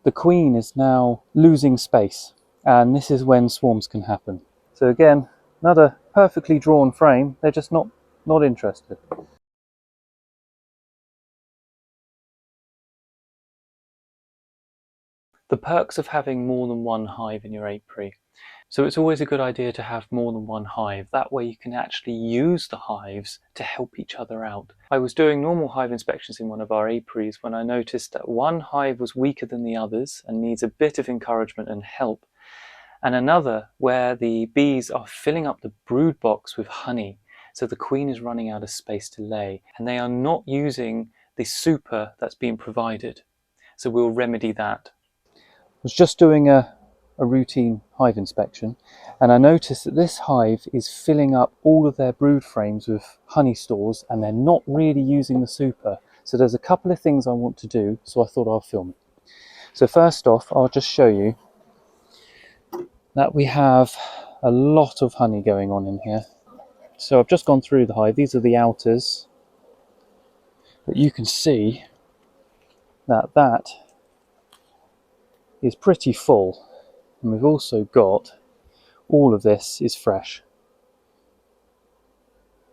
the queen is now losing space, and this is when swarms can happen. So again, another perfectly drawn frame, they're just not interested. The perks of having more than one hive in your apiary. So it's always a good idea to have more than one hive. That way you can actually use the hives to help each other out. I was doing normal hive inspections in one of our apiaries when I noticed that one hive was weaker than the others and needs a bit of encouragement and help. And another where the bees are filling up the brood box with honey, so the queen is running out of space to lay, and they are not using the super that's being provided. So we'll remedy that. I was just doing a routine hive inspection, and I noticed that this hive is filling up all of their brood frames with honey stores, and they're not really using the super. So there's a couple of things I want to do, so I thought I'll film it. So first off, I'll just show you that we have a lot of honey going on in here. So I've just gone through the hive. These are the outers, but you can see that that is pretty full, and we've also got all of this is fresh.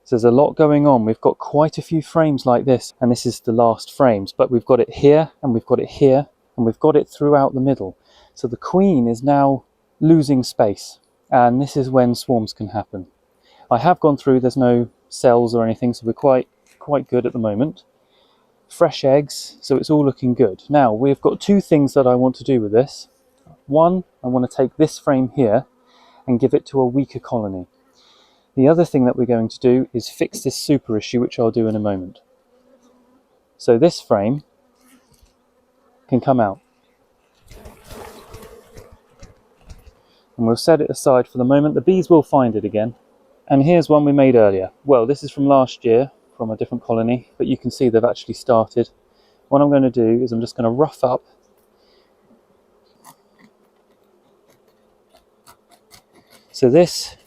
So there's a lot going on. We've got quite a few frames like this, and this is the last frames, but we've got it here, and we've got it here, and we've got it throughout the middle. So the queen is now losing space, and this is when swarms can happen. I have gone through, there's no cells or anything, so we're quite good at the moment. Fresh eggs, so it's all looking good. Now we've got two things that I want to do with this. One, I want to take this frame here and give it to a weaker colony. The other thing that we're going to do is fix this super issue, which I'll do in a moment. So this frame can come out, and we'll set it aside for the moment. The bees will find it again. And here's one we made earlier. Well, this is from last year, from a different colony, but you can see they've actually started. What I'm going to do is I'm just going to rough up so this,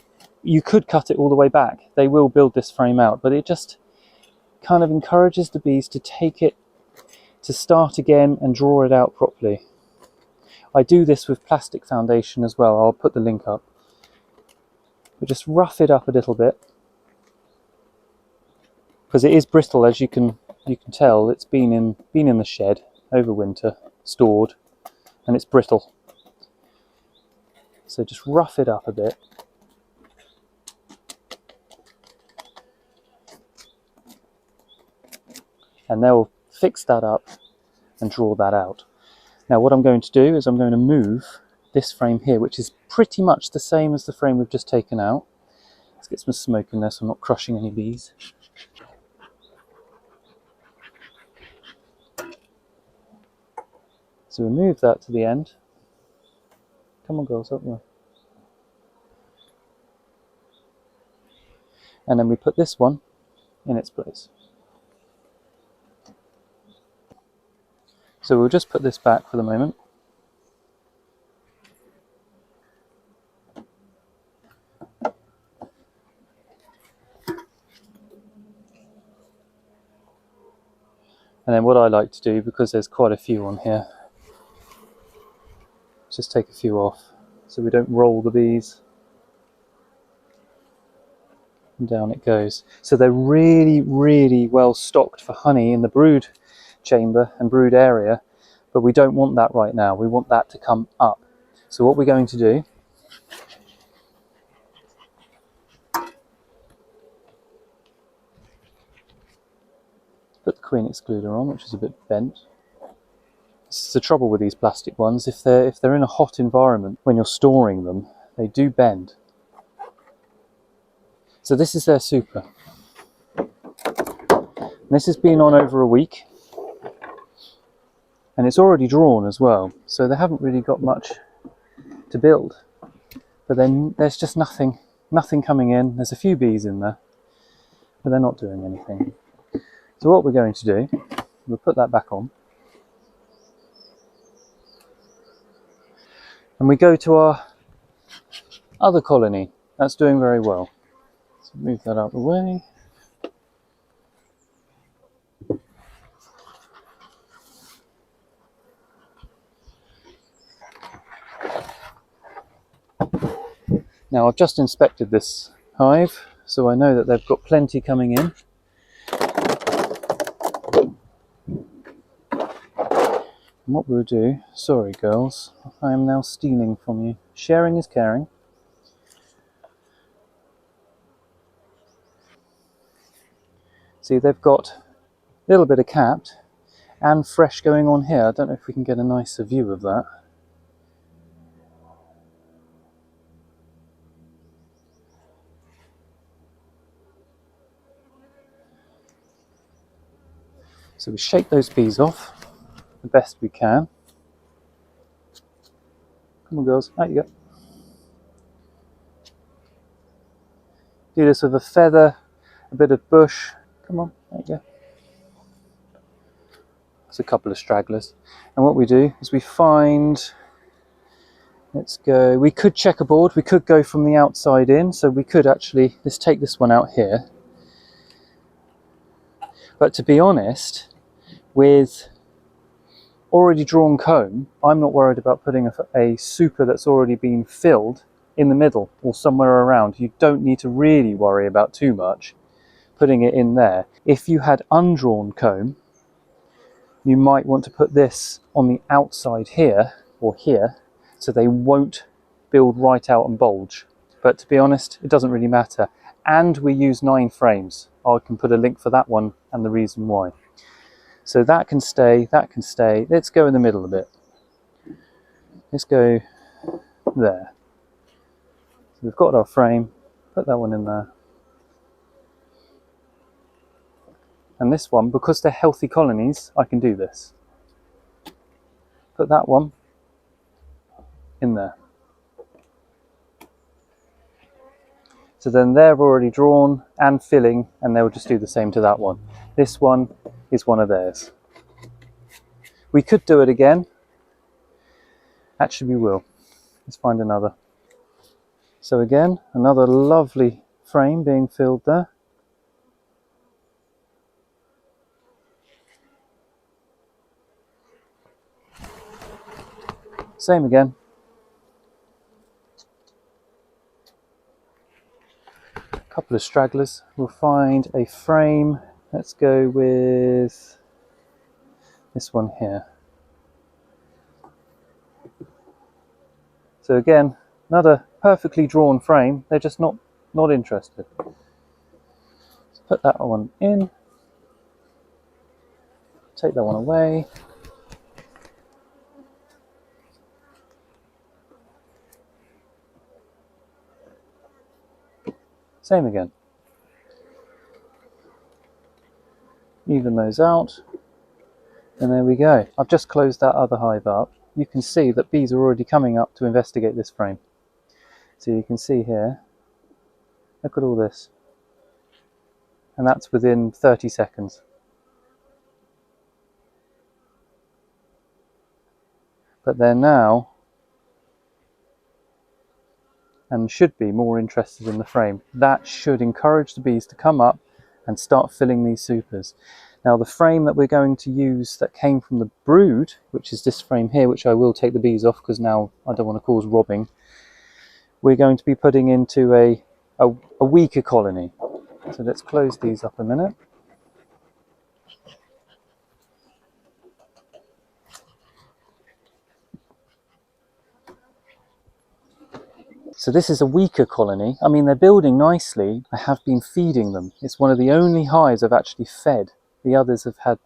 you could cut it all the way back. They will build this frame out, but it just kind of encourages the bees to take it, to start again and draw it out properly. I do this with plastic foundation as well. I'll put the link up. But just rough it up a little bit, because it is brittle, as you can tell. It's been in the shed over winter, stored, and it's brittle. So just rough it up a bit. And they'll fix that up and draw that out. Now what I'm going to do is I'm going to move this frame here, which is pretty much the same as the frame we've just taken out. Let's get some smoke in there so I'm not crushing any bees. So we move that to the end. Come on girls, help me. And then we put this one in its place. So we'll just put this back for the moment. And then what I like to do, because there's quite a few on here, just take a few off so we don't roll the bees. And down it goes. So they're really, really well stocked for honey in the brood chamber and brood area, but we don't want that right now. We want that to come up. So what we're going to do, put the queen excluder on, which is a bit bent. This is the trouble with these plastic ones. If they're in a hot environment, when you're storing them, they do bend. So this is their super. And this has been on over a week, and it's already drawn as well. So they haven't really got much to build. But then there's just nothing coming in. There's a few bees in there, but they're not doing anything. So what we're going to do, we'll put that back on. And we go to our other colony. That's doing very well. So move that out of the way. Now I've just inspected this hive, so I know that they've got plenty coming in. And what we'll do, sorry girls, I am now stealing from you. Sharing is caring. See, they've got a little bit of capped and fresh going on here. I don't know if we can get a nicer view of that. So we shake those bees off the best we can. Come on girls, out you go. Do this with a feather, a bit of bush. Come on, there you go. There's a couple of stragglers. And what we do is we find, let's go, we could checkerboard, we could go from the outside in, so we could actually, let's take this one out here. But to be honest, with already drawn comb, I'm not worried about putting a super that's already been filled in the middle or somewhere around. You don't need to really worry about too much putting it in there. If you had undrawn comb, you might want to put this on the outside here or here so they won't build right out and bulge. But to be honest, it doesn't really matter. And we use 9 frames. I can put a link for that one and the reason why. So that can stay, that can stay. Let's go in the middle a bit. Let's go there. So we've got our frame, put that one in there. And this one, because they're healthy colonies, I can do this. Put that one in there. So then they're already drawn and filling, and they'll just do the same to that one. This one is one of theirs. We could do it again. Actually, we will. Let's find another. So again, another lovely frame being filled there. Same again. A couple of stragglers. We'll find a frame. Let's go with this one here. So again, another perfectly drawn frame. They're just not interested. Let's put that one in. Take that one away. Same again. Even those out. And there we go. I've just closed that other hive up. You can see that bees are already coming up to investigate this frame. So you can see here, look at all this. And that's within 30 seconds. But they're now, and should be, more interested in the frame. That should encourage the bees to come up and start filling these supers. Now the frame that we're going to use that came from the brood, which is this frame here, which I will take the bees off because now I don't want to cause robbing, we're going to be putting into a weaker colony. So let's close these up a minute. So this is a weaker colony. I mean, they're building nicely. I have been feeding them. It's one of the only hives I've actually fed. The others have had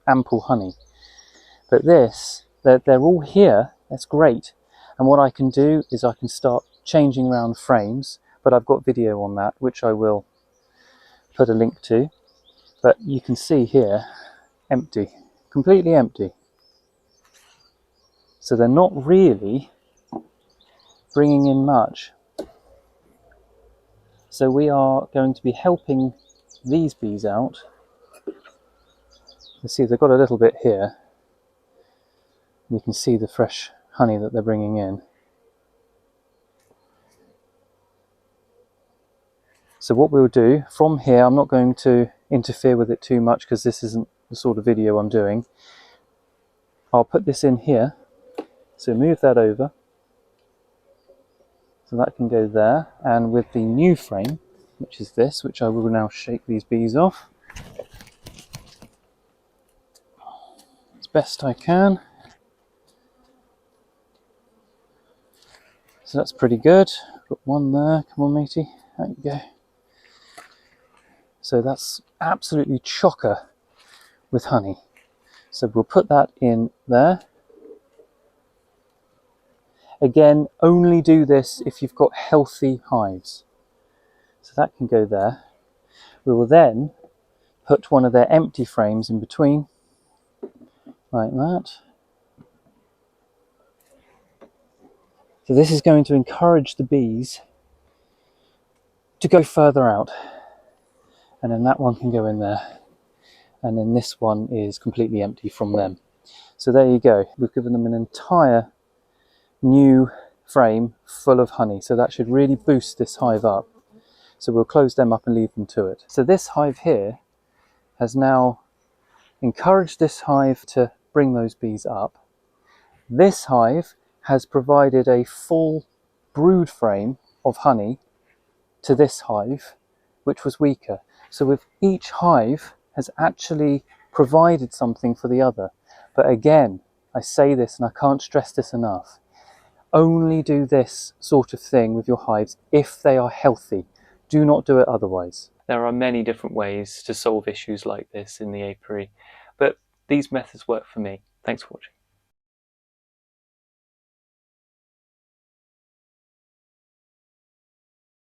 ample honey. But this, they're all here. That's great. And what I can do is I can start changing around frames, but I've got video on that, which I will put a link to. But you can see here, empty, completely empty. So they're not really bringing in much. So we are going to be helping these bees out. You see they've got a little bit here. You can see the fresh honey that they're bringing in. So what we'll do from here, I'm not going to interfere with it too much because this isn't the sort of video I'm doing. I'll put this in here. So move that over. So that can go there, and with the new frame, which is this, which I will now shake these bees off as best I can. So that's pretty good. Got one there, come on matey, there you go. So that's absolutely chocker with honey. So we'll put that in there. Again, only do this if you've got healthy hives. So that can go there. We will then put one of their empty frames in between, like that. So this is going to encourage the bees to go further out. And then that one can go in there. And then this one is completely empty from them. So there you go. We've given them an entire new frame full of honey. So that should really boost this hive up. So we'll close them up and leave them to it. So this hive here has now encouraged this hive to bring those bees up. This hive has provided a full brood frame of honey to this hive, which was weaker. So with each hive has actually provided something for the other. But again, I say this and I can't stress this enough. Only do this sort of thing with your hives if they are healthy. Do not do it otherwise. There are many different ways to solve issues like this in the apiary, but these methods work for me. Thanks for watching.